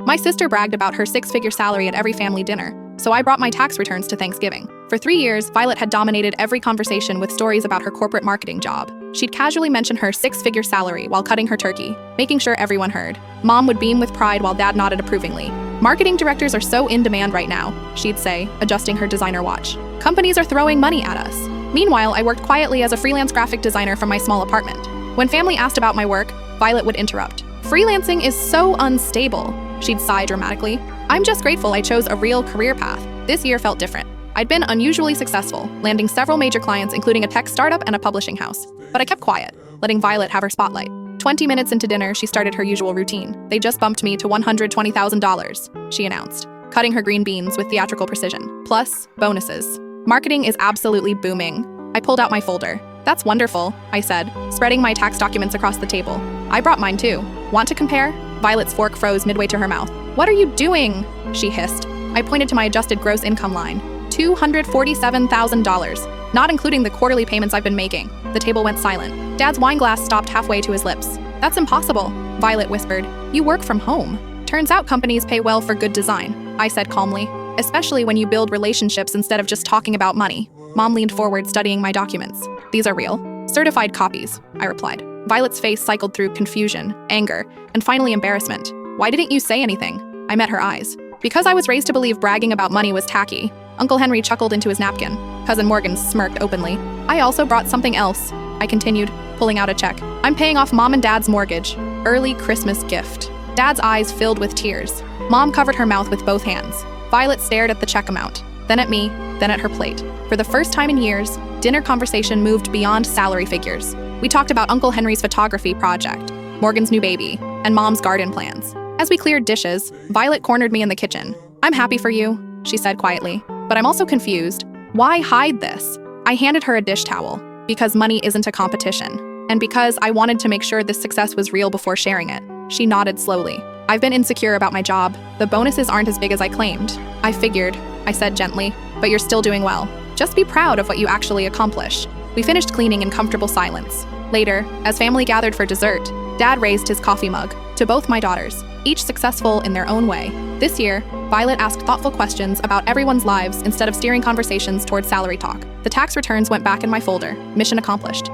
My sister bragged about her six-figure salary at every family dinner, so I brought my tax returns to Thanksgiving. For 3 years, Violet had dominated every conversation with stories about her corporate marketing job. She'd casually mention her six-figure salary while cutting her turkey, making sure everyone heard. Mom would beam with pride while Dad nodded approvingly. Marketing directors are so in demand right now, she'd say, adjusting her designer watch. Companies are throwing money at us. Meanwhile, I worked quietly as a freelance graphic designer from my small apartment. When family asked about my work, Violet would interrupt. Freelancing is so unstable, she'd sigh dramatically. I'm just grateful I chose a real career path. This year felt different. I'd been unusually successful, landing several major clients including a tech startup and a publishing house. But I kept quiet, letting Violet have her spotlight. 20 minutes into dinner, she started her usual routine. They just bumped me to $120,000, she announced, cutting her green beans with theatrical precision. Plus, bonuses. Marketing is absolutely booming. I pulled out my folder. That's wonderful, I said, spreading my tax documents across the table. I brought mine too. Want to compare? Violet's fork froze midway to her mouth. What are you doing? She hissed. I pointed to my adjusted gross income line. $247,000, not including the quarterly payments I've been making. The table went silent. Dad's wine glass stopped halfway to his lips. That's impossible, Violet whispered. You work from home. Turns out companies pay well for good design, I said calmly, especially when you build relationships instead of just talking about money. Mom leaned forward, studying my documents. These are real. Certified copies, I replied. Violet's face cycled through confusion, anger, and finally embarrassment. Why didn't you say anything? I met her eyes. Because I was raised to believe bragging about money was tacky. Uncle Henry chuckled into his napkin. Cousin Morgan smirked openly. I also brought something else, I continued, pulling out a check. I'm paying off Mom and Dad's mortgage. Early Christmas gift. Dad's eyes filled with tears. Mom covered her mouth with both hands. Violet stared at the check amount, then at me, then at her plate. For the first time in years, dinner conversation moved beyond salary figures. We talked about Uncle Henry's photography project, Morgan's new baby, and Mom's garden plans. As we cleared dishes, Violet cornered me in the kitchen. I'm happy for you, she said quietly, but I'm also confused. Why hide this? I handed her a dish towel, because money isn't a competition, and because I wanted to make sure this success was real before sharing it. She nodded slowly. I've been insecure about my job. The bonuses aren't as big as I claimed. I figured, I said gently, but you're still doing well. Just be proud of what you actually accomplished. We finished cleaning in comfortable silence. Later, as family gathered for dessert, Dad raised his coffee mug to both my daughters, each successful in their own way. This year, Violet asked thoughtful questions about everyone's lives instead of steering conversations towards salary talk. The tax returns went back in my folder. Mission accomplished.